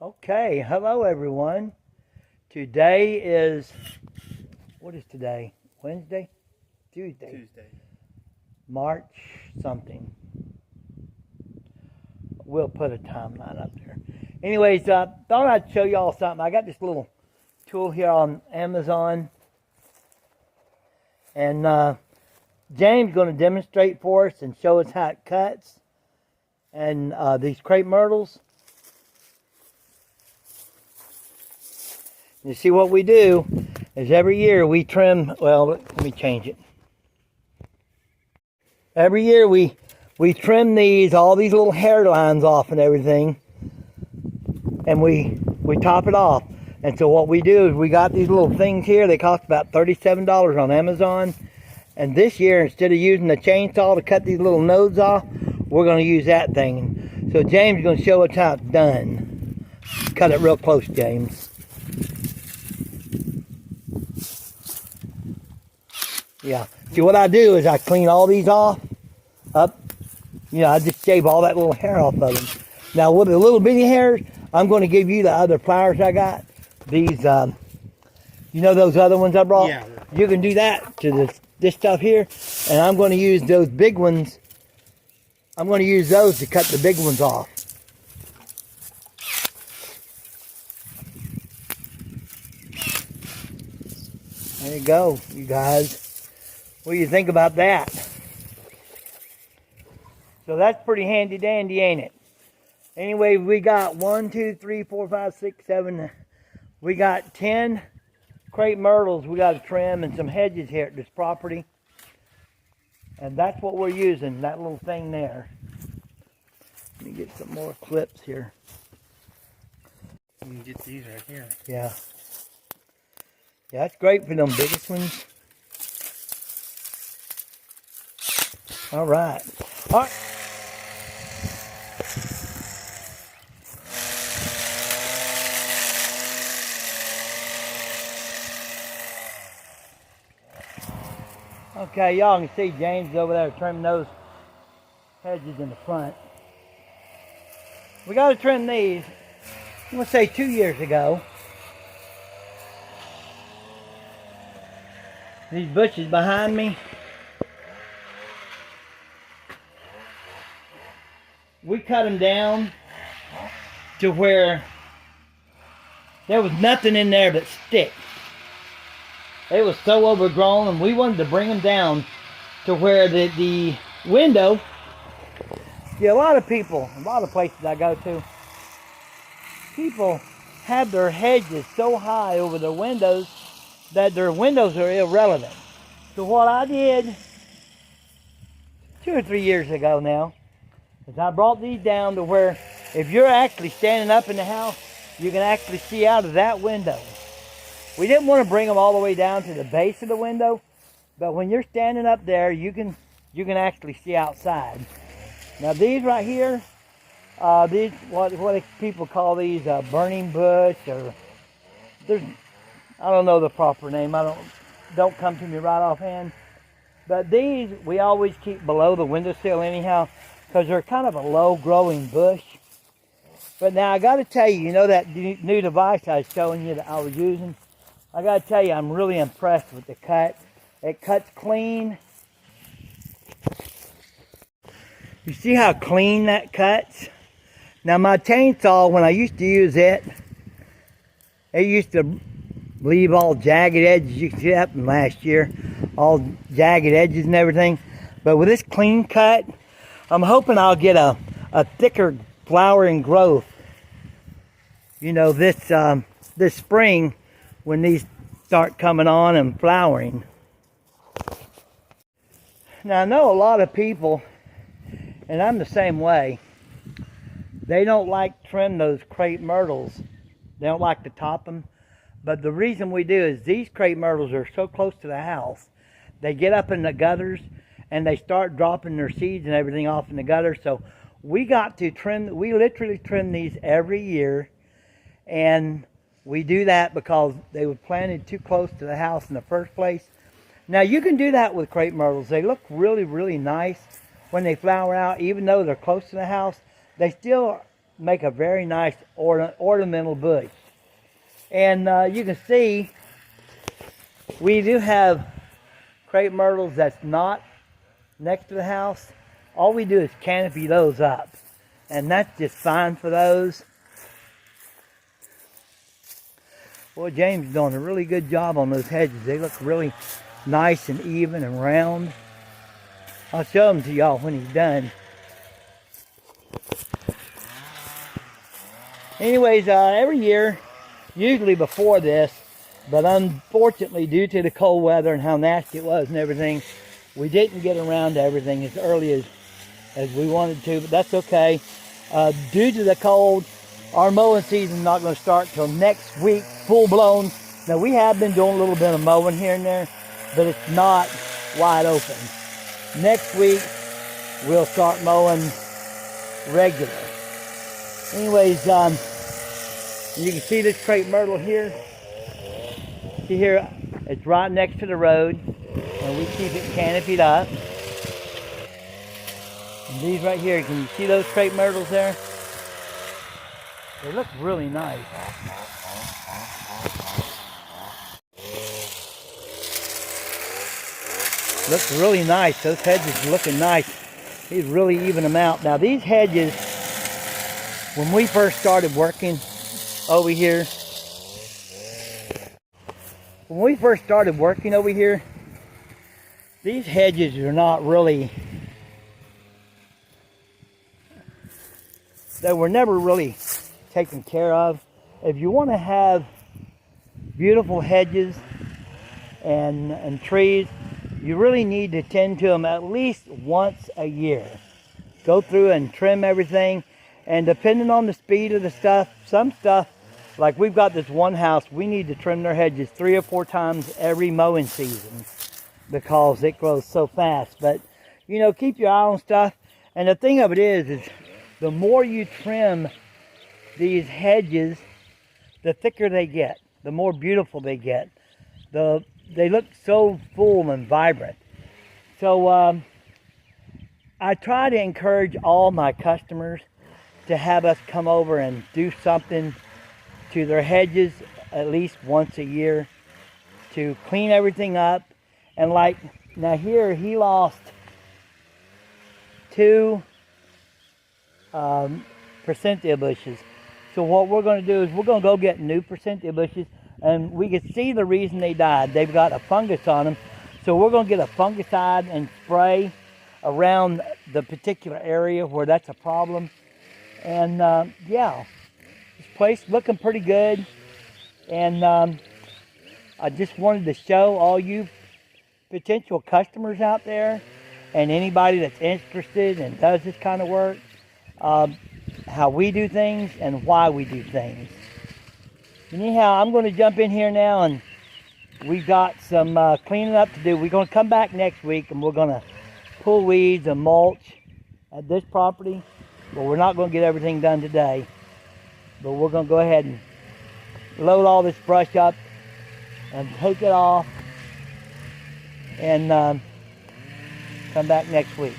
Okay, hello everyone. Today is, what is today? Wednesday? Tuesday. March something. We'll put a timeline up there. Anyways, thought I'd show y'all something. I got this little tool here on Amazon. And James is going to demonstrate for us and show us how it cuts. And these crepe myrtles. You see what we do is every year we trim, well, let me change it. Every year we trim all these little hairlines off and everything. And we top it off. And so what we do is we got these little things here. They cost about $37 on Amazon. And this year, instead of using the chainsaw to cut these little nodes off, we're going to use that thing. So James is going to show us how it's done. Cut it real close, James. Yeah. See, what I do is I clean all these off, up. You know, I just shave all that little hair off of them. Now, with the little bitty hairs, I'm going to give you the other pliers I got. These, you know those other ones I brought? Yeah. You can do that to this stuff here. And I'm going to use those big ones. I'm going to use those to cut the big ones off. There you go, you guys. What do you think about that? So that's pretty handy dandy, ain't it? Anyway, we got 1, 2, 3, 4, 5, 6, 7. We got 10 crepe myrtles we got to trim and some hedges here at this property. And that's what we're using, that little thing there. Let me get some more clips here. You can get these right here. Yeah. Yeah, that's great for them biggest ones. All right. All right. Okay, y'all can see James over there trimming those hedges in the front. We got to trim these, I'm going to say 2 years ago. These bushes behind me, we cut them down to where there was nothing in there but sticks. They were so overgrown, and we wanted to bring them down to where the window. Yeah, a lot of people, a lot of places I go to, people have their hedges so high over their windows that their windows are irrelevant. So what I did 2 or 3 years ago now is I brought these down to where if you're actually standing up in the house, you can actually see out of that window. We didn't want to bring them all the way down to the base of the window, but when you're standing up there, you can actually see outside. Now these right here, these what people call these burning bush, or I don't know the proper name. Don't come to me right offhand. But these we always keep below the windowsill anyhow, because they're kind of a low-growing bush. But now I got to tell you, you know that new device I was showing you that I was using? I got to tell you, I'm really impressed with the cut. It cuts clean. You see how clean that cuts? Now my chainsaw, when I used to use it used to leave all jagged edges. You can see that from last year. All jagged edges and everything. But with this clean cut, I'm hoping I'll get a thicker flowering growth. You know, this spring, when these start coming on and flowering. Now I know a lot of people, and I'm the same way, they don't like to trim those crepe myrtles. They don't like to top them. But the reason we do is these crepe myrtles are so close to the house. They get up in the gutters and they start dropping their seeds and everything off in the gutter. So we got to trim, we literally trim these every year. And we do that because they were planted too close to the house in the first place. Now you can do that with crepe myrtles. They look really, really nice when they flower out. Even though they're close to the house, they still make a very nice ornamental bush. And you can see we do have crepe myrtles that's not next to the house. All we do is canopy those up, and that's just fine for those. Boy, James is doing a really good job on those hedges. They look really nice and even and round. I'll show them to y'all when he's done. Anyways, every year, usually before this, but unfortunately due to the cold weather and how nasty it was and everything, we didn't get around to everything as early as we wanted to, but that's okay. Due to the cold, our mowing season is not going to start till next week, full blown. Now we have been doing a little bit of mowing here and there, but it's not wide open. Next week, we'll start mowing regular. Anyways, you can see this crepe myrtle here. See here, it's right next to the road, and we keep it canopied up. And these right here, can you see those crepe myrtles there? They look really nice. Looks really nice. Those hedges are looking nice. He's really even them out. Now these hedges, when we first started working over here, these hedges are not really, they were never really taken care of. If you want to have beautiful hedges and trees, you really need to tend to them at least once a year. Go through and trim everything, and depending on the speed of the stuff, some stuff, like we've got this one house, we need to trim their hedges 3 or 4 times every mowing season because it grows so fast. But you know, keep your eye on stuff. And the thing of it is the more you trim these hedges, the thicker they get, the more beautiful they get. They look so full and vibrant. So I try to encourage all my customers to have us come over and do something to their hedges at least once a year to clean everything up. And like now here, he lost 2 percentia bushes. So what we're going to do is we're going to go get new percentia bushes, and we can see the reason they died. They've got a fungus on them. So we're going to get a fungicide and spray around the particular area where that's a problem. And yeah, this place looking pretty good. And I just wanted to show all you potential customers out there and anybody that's interested and does this kind of work, how we do things and why we do things. Anyhow, I'm going to jump in here now, and we've got some cleaning up to do. We're going to come back next week, and we're going to pull weeds and mulch at this property. But we're not going to get everything done today. But we're going to go ahead and load all this brush up and take it off and come back next week.